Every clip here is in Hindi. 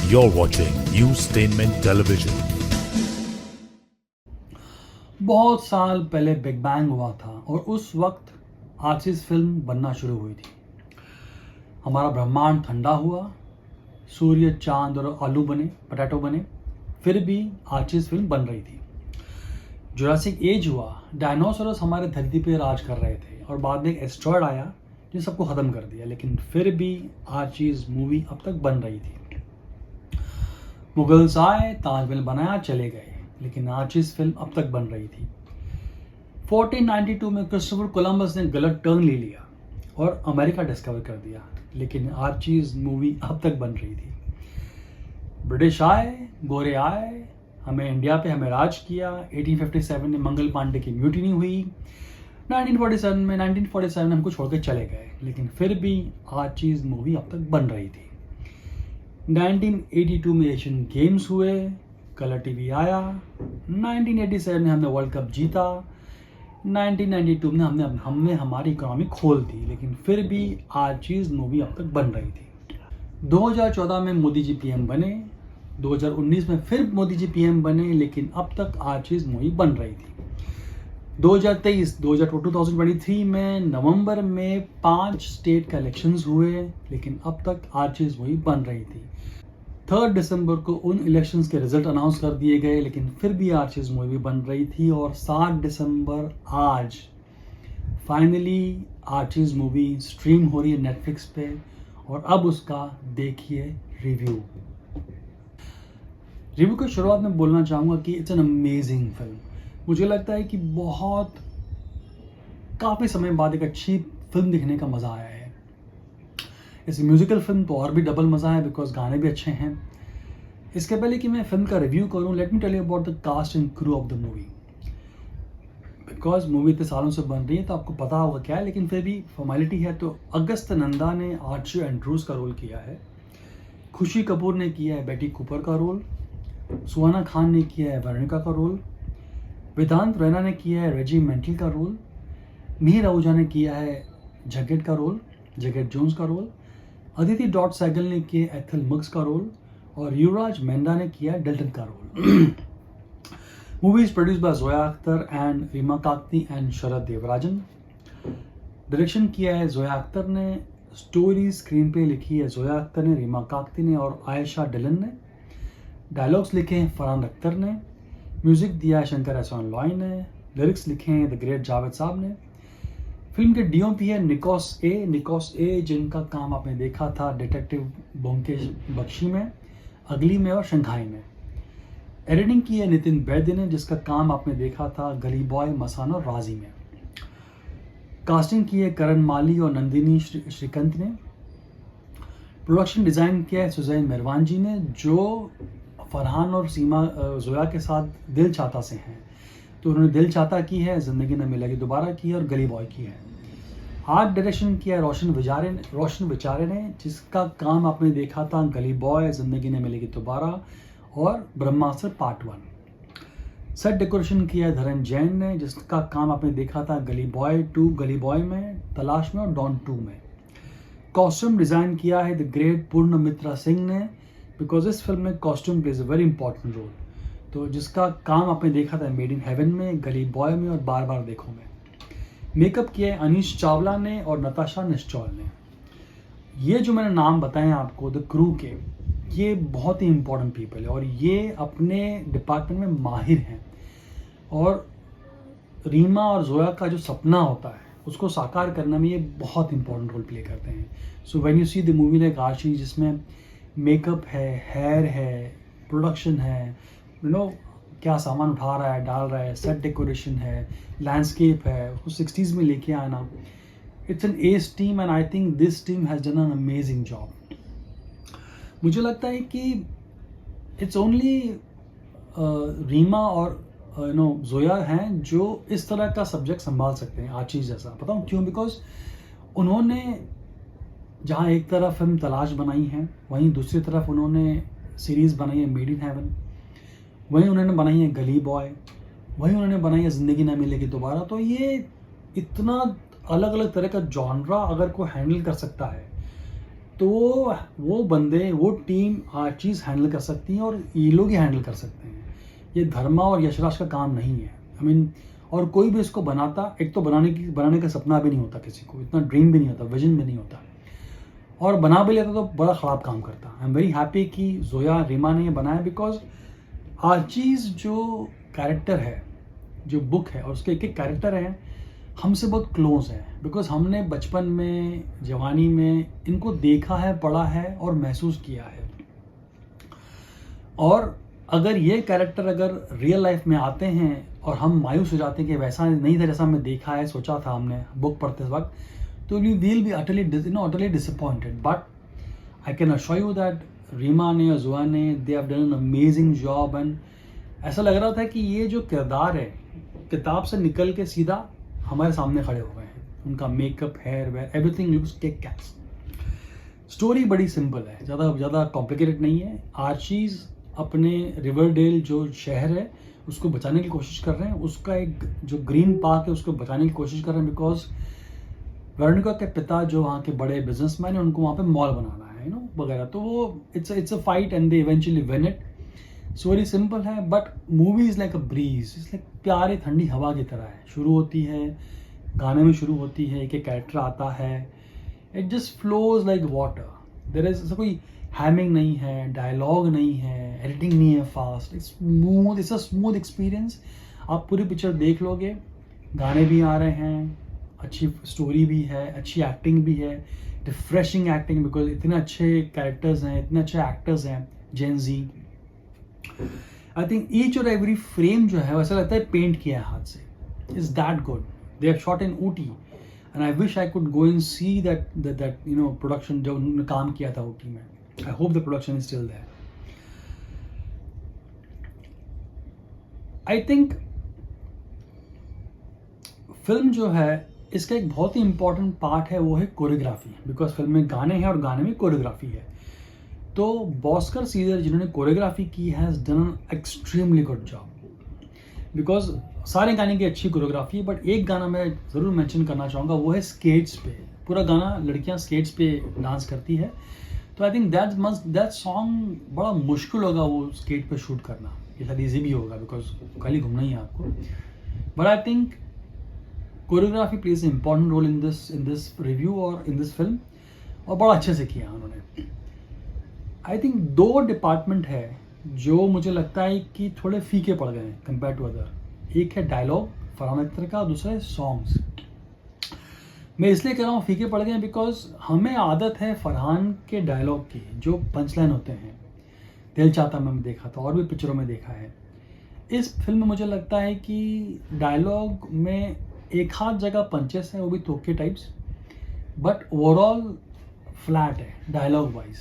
You're watching Newstainment Television. बहुत साल पहले बिग बैंग हुआ था और उस वक्त आर्चिस फिल्म बनना शुरू हुई थी। हमारा ब्रह्मांड ठंडा हुआ, सूर्य, चांद और आलू बने, पोटैटो बने, फिर भी आर्चिस फिल्म बन रही थी। जुरासिक एज हुआ, डायनासोरस हमारे धरती पे राज कर रहे थे और बाद में एक एस्ट्रॉयड आया जो सबको ख़त्म कर दिया, लेकिन फिर भी आर्चिस मूवी अब तक बन रही थी। मुगल्स आए, ताजमहल बनाया, चले गए, लेकिन आर्चिस फिल्म अब तक बन रही थी। 1492 में क्रिस्टोफर कोलंबस ने गलत टर्न ले लिया और अमेरिका डिस्कवर कर दिया, लेकिन आर्चिस मूवी अब तक बन रही थी। ब्रिटिश आए, गोरे आए, हमें इंडिया पे हमें राज किया। 1857 में मंगल पांडे की म्यूटिनी हुई। 1947 में हमको छोड़ के चले गए, लेकिन फिर भी आर्चिस मूवी अब तक बन रही थी। 1982 में एशियन गेम्स हुए, कलर टीवी आया। 1987 में हमने वर्ल्ड कप जीता। 1992 में हमने हमारी इकोनॉमी खोल दी, लेकिन फिर भी आर्चिस मूवी अब तक बन रही थी। 2014 में मोदी जी पीएम बने, 2019 में फिर मोदी जी पीएम बने, लेकिन अब तक आर्चिस मूवी बन रही थी। 2023 में नवंबर में 5 स्टेट का इलेक्शंस हुए, लेकिन अब तक आर्चिस मूवी बन रही थी। 3 दिसंबर को उन इलेक्शंस के रिजल्ट अनाउंस कर दिए गए, लेकिन फिर भी आर्चिस मूवी बन रही थी। और 7 दिसंबर आज फाइनली आर्चिस मूवी स्ट्रीम हो रही है नेटफ्लिक्स पे, और अब उसका देखिए रिव्यू की शुरुआत में बोलना चाहूँगा कि इट्स एन अमेजिंग फिल्म। मुझे लगता है कि काफ़ी समय बाद एक अच्छी फिल्म दिखने का मज़ा आया है। इस म्यूज़िकल फिल्म तो और भी डबल मज़ा है, बिकॉज गाने भी अच्छे हैं। इसके पहले कि मैं फिल्म का रिव्यू करूं, let me tell you about the cast and crew of the movie. Because movie इतने सालों से बन रही है तो आपको पता होगा क्या है, लेकिन फिर भी फॉर्मेलिटी है। तो अगस्त नंदा ने आर्ची एंड्रूज का रोल किया है। खुशी कपूर ने किया है बेटी कूपर का रोल। सुहाना खान ने किया है वर्णिका का रोल। वेदांत रैना ने किया है रेजी मेंटल का रोल। मिहिर आहूजा ने किया है जगेट जोन्स का रोल। अदिति डॉट सैगल ने किया एथल मग्स का रोल, और युवराज मेंदा ने किया डेल्टन का role. Movie is produced by Zoya Akhtar and Reema Kagti and Sharad Devarajan. Direction किया है जोया अख्तर ने। स्टोरी स्क्रीन पे लिखी है जोया अख्तर ने, रीमा काकती ने और आयशा डिलन ने। डायलॉग्स लिखे हैं फरहान अख्तर ने। म्यूजिक दिया है शंकर एहसान लॉय ने। लिरिक्स लिखे हैं द ग्रेट जावेद साहब ने। फिल्म के डीओपी है निकोस ए, जिनका काम आपने देखा था डिटेक्टिव ब्योमकेश बख्शी में, अगली में और शंघाई में। एडिटिंग की है नितिन वैद्य ने, जिसका काम आपने देखा था गली बॉय, मसान और राजी में। कास्टिंग की है करण माली और नंदिनी श्रीकांत ने। प्रोडक्शन डिज़ाइन किया है सुजैन मेहरवान जी ने, जो फरहान और सीमा जोया के साथ दिल चाहता से हैं। तो उन्होंने दिल चाहता की है, ज़िंदगी न मिलेगी दोबारा की है और गली बॉय की है। आर्ट डायरेक्शन किया है रोशन विचारे ने, जिसका काम आपने देखा था गली बॉय, ज़िंदगी न मिलेगी दोबारा और ब्रह्मास्त्र पार्ट 1। सेट डेकोरेशन किया है धरन जैन ने, जिसका काम आपने देखा था गली बॉय 2, गली बॉय में, तलाश में और डॉन 2 में। कॉस्ट्यूम डिज़ाइन किया है द ग्रेट पूर्ण मित्रा सिंह ने, बिकॉज इस फिल्म में costume plays a very important role. तो जिसका काम आपने देखा था मेड इन हेवन में, गली बॉय में और बार बार देखो में। मेकअप किया है अनीश चावला ने और नताशा निश्चौल ने। ये जो मैंने नाम बताए आपको द क्रू के, ये बहुत ही इंपॉर्टेंट पीपल है और ये अपने डिपार्टमेंट में माहिर हैं। और रीमा और जोया का जो सपना होता है उसको साकार करने में ये बहुत इंपॉर्टेंट रोल प्ले करते हैं। So when you see the movie like Archie, जिसमें मेकअप है, हेयर है, प्रोडक्शन है, क्या सामान उठा रहा है, डाल रहा है, सेट डेकोरेशन है, लैंडस्केप है, उसको 60s में लेके आना, it's an S team and I think this team has done an amazing job. मुझे लगता है कि इट्स ओनली रीमा और जोया हैं जो इस तरह का सब्जेक्ट संभाल सकते हैं आर्ची जैसा। बताऊँ क्यों? बिकॉज उन्होंने जहाँ एक तरफ फिल्म तलाश बनाई है, वहीं दूसरी तरफ उन्होंने सीरीज़ बनाई है मेड इन हेवन, वहीं उन्होंने बनाई है गली बॉय, वहीं उन्होंने बनाई है ज़िंदगी ना मिलेगी दोबारा। तो ये इतना अलग अलग तरह का जॉनरा अगर कोई हैंडल कर सकता है तो वो बंदे, वो टीम हर चीज़ हैंडल कर सकती हैं और ये लोग ही हैंडल कर सकते हैं। ये धर्मा और यशराज का काम नहीं है। आई मीन, और कोई भी इसको बनाता, एक तो बनाने का सपना भी नहीं होता किसी को, इतना ड्रीम भी नहीं होता, विजन भी नहीं होता, और बना भी लेता तो बड़ा ख़राब काम करता। आई एम वेरी हैप्पी कि जोया रीमा ने ये बनाया, बिकॉज आर्चीज़ जो कैरेक्टर है, जो बुक है और उसके एक एक कैरेक्टर हैं, हमसे बहुत क्लोज है, बिकॉज हमने बचपन में, जवानी में इनको देखा है, पढ़ा है और महसूस किया है। और अगर ये कैरेक्टर अगर रियल लाइफ में आते हैं और हम मायूस हो जाते हैं कि वैसा नहीं था जैसा हमने देखा है, सोचा था हमने बुक पढ़ते वक्त, तो we will be utterly disappointed. But I can assure you that Reema ने और जोया ने, they have done an amazing job. And ऐसा लग रहा था कि ये जो किरदार है किताब से निकल के सीधा हमारे सामने खड़े हो गए हैं। उनका makeup, hair wear, everything looks take cats. Story बड़ी सिंपल है, ज़्यादा कॉम्प्लिकेटेड नहीं है। आर्चीज़ अपने रिवरडेल जो शहर है उसको बचाने की कोशिश कर रहे हैं, उसका एक जो ग्रीन पार्क है उसको बचाने की कोशिश कर रहे हैं, बिकॉज वेरोनिका के पिता जो वहाँ के बड़े बिजनेसमैन हैं, उनको वहाँ पे मॉल बनाना है, वगैरह। तो वो it's a fight and they eventually win it. Story simple है, but movie is like a breeze, it's like प्यारी ठंडी हवा की तरह है। शुरू होती है, गाने में शुरू होती है, एक कैरेक्टर आता है, it just flows like water. There is कोई हैमिंग नहीं है, डायलॉग नहीं है, एडिटिंग नहीं है fast, it's a smooth experience. आप पूरी पिक्चर देख लोगे, गाने भी आ रहे हैं, अच्छी स्टोरी भी है, अच्छी एक्टिंग भी है, रिफ्रेशिंग एक्टिंग, बिकॉज इतने अच्छे कैरेक्टर्स हैं, इतने अच्छे एक्टर्स हैं। जेन जी, आई थिंक ईच और एवरी फ्रेम जो है वैसा लगता है पेंट किया है हाथ से। Is that good. They have shot in Ooty and I wish I could go and see that production जो उन्होंने काम किया था ऊटी में। I hope the production is still there. I think film जो है इसका एक बहुत ही इंपॉर्टेंट पार्ट है, वो है कोरियोग्राफी, बिकॉज फिल्म में गाने हैं और गाने में कोरियोग्राफी है। तो बॉस्कर सीजर जिन्होंने कोरियोग्राफी की has done an extremely good job, because सारे गाने की अच्छी कोरियोग्राफी है, बट एक गाना मैं ज़रूर मेंशन करना चाहूँगा, वो है स्केट्स पे। पूरा गाना लड़कियाँ स्केट्स पे डांस करती है, तो आई थिंक दैट सॉन्ग बड़ा मुश्किल होगा वो स्केट पे शूट करना। ये शायद ईजी भी होगा बिकॉज कल ही घूमना ही है आपको, but I think choreography plays an important role in this review और इन दिस फिल्म, और बड़ा अच्छे से किया उन्होंने। आई थिंक दो डिपार्टमेंट है जो मुझे लगता है कि थोड़े फीके पड़ गए हैं कंपेयर टू अदर। एक है डायलॉग फरहान अख्तर का, दूसरा है सॉन्ग्स। मैं इसलिए कह रहा हूँ फीके पड़ गए हैं बिकॉज हमें आदत है फरहान के डायलॉग की, जो पंच लाइन होते हैं। दिल चाहता मैंने देखा था और भी पिक्चरों में देखा है। इस फिल्म में मुझे लगता है कि डायलॉग में एक हाथ जगह पंचेस है, वो भी तोके टाइप्स, बट ओवरऑल फ्लैट है dialogue wise.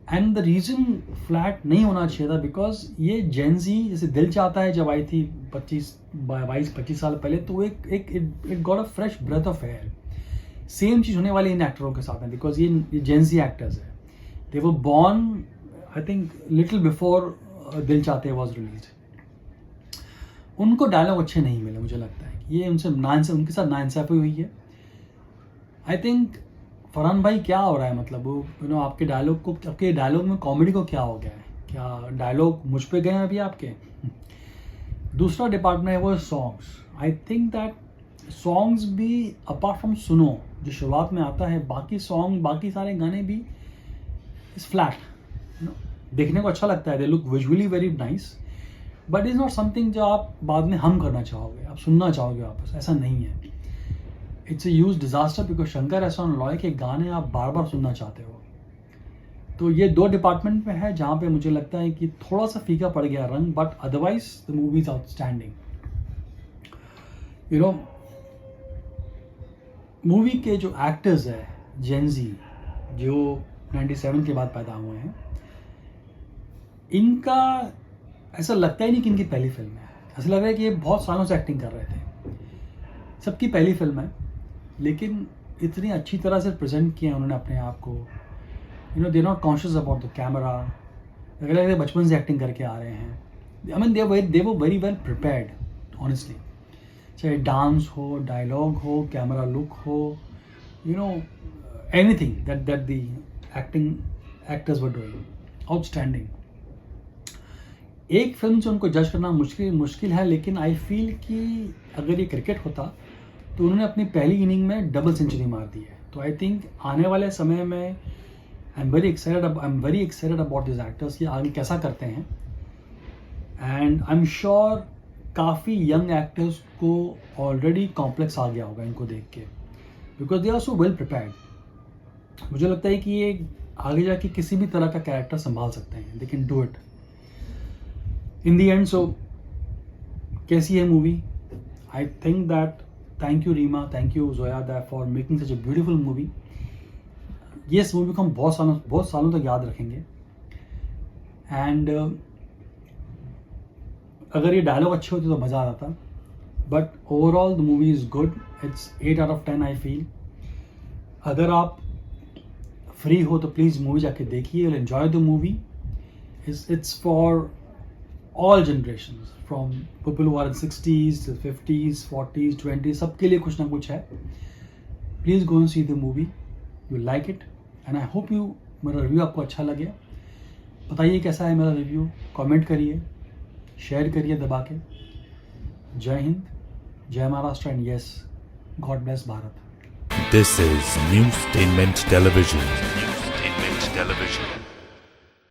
And the reason flat नहीं होना चाहिए था बिकॉज ये जेन जी, जैसे दिल चाहता है जब आई थी 22-25 साल पहले, तो it got a fresh breath of air. Same चीज़ होने वाली इन एक्टरों के साथ है, बिकॉज ये जेन जी एक्टर्स है। They were born I think little before Dil Chahta was release. उनको डायलॉग अच्छे नहीं मिले, मुझे लगता है ये उनके साथ नाइंसाफ़ी हुई है। आई थिंक फरहान भाई क्या हो रहा है, मतलब वो आपके डायलॉग में कॉमेडी को क्या हो गया है? क्या डायलॉग मुझ पे गए हैं अभी आपके? दूसरा डिपार्टमेंट है वो है songs. I think that songs भी अपार्ट फ्रॉम सुनो जो शुरुआत में आता है, बाकी सारे गाने भी इज फ्लैट। देखने को अच्छा लगता है, they look visually very nice, but is not something जो आप बाद में हम करना चाहोगे, आप सुनना चाहोगे वापस, ऐसा नहीं है। It's a huge disaster because Shankar एहसान लॉय के गाने आप बार बार सुनना चाहते हो। तो ये दो डिपार्टमेंट में है जहाँ पे मुझे लगता है कि थोड़ा सा फीका पड़ गया रंग, but otherwise the movie is outstanding. Movie के जो एक्टर्स है जेन जी, जो 97 के बाद पैदा हुए हैं, इनका ऐसा लगता ही नहीं कि इनकी पहली फिल्म है। ऐसा लग रहा है कि ये बहुत सालों से एक्टिंग कर रहे थे। सबकी पहली फिल्म है, लेकिन इतनी अच्छी तरह से प्रेजेंट किया उन्होंने अपने आप को। They not conscious about the camera, लग रहा है बचपन से एक्टिंग करके आ रहे हैं। I mean they were very well prepared honestly, चाहे डांस हो, डायलॉग हो, कैमरा लुक हो, anything that the actors were doing, outstanding. एक फिल्म से उनको जज करना मुश्किल है, लेकिन आई फील कि अगर ये क्रिकेट होता तो उन्होंने अपनी पहली इनिंग में डबल सेंचुरी मार दी है. तो आई थिंक आने वाले समय में I am very excited about this actors कि आगे कैसा करते हैं. एंड आई एम श्योर काफ़ी यंग एक्टर्स को ऑलरेडी कॉम्प्लेक्स आ गया होगा इनको देख के, because they are so well prepared. मुझे लगता है कि ये आगे जाके किसी भी तरह का कैरेक्टर संभाल सकते हैं. They can do it in the end. So कैसी है movie? I think that thank you Reema, thank you Zoya that for making such a beautiful movie. ये इस मूवी को हम बहुत सालों तक याद रखेंगे. एंड अगर ये डायलॉग अच्छे होते तो मज़ा आ जाता. But overall the movie is good. It's 8 out of 10 I feel. अगर आप फ्री हो तो प्लीज़ मूवी जाके देखिए. You will enjoy the movie. It's for all generations, from people who are in 60s, 50s, 40s, 20s, सबके लिए कुछ ना कुछ है. Please go and C the movie. You like it and I hope you मेरा रिव्यू आपको अच्छा लगे. बताइए कैसा है मेरा रिव्यू. कमेंट करिए, शेयर करिए दबा के. जय हिंद, जय Maharashtra, and yes, God bless Bharat. This is Newstainment Television. Newstainment Television.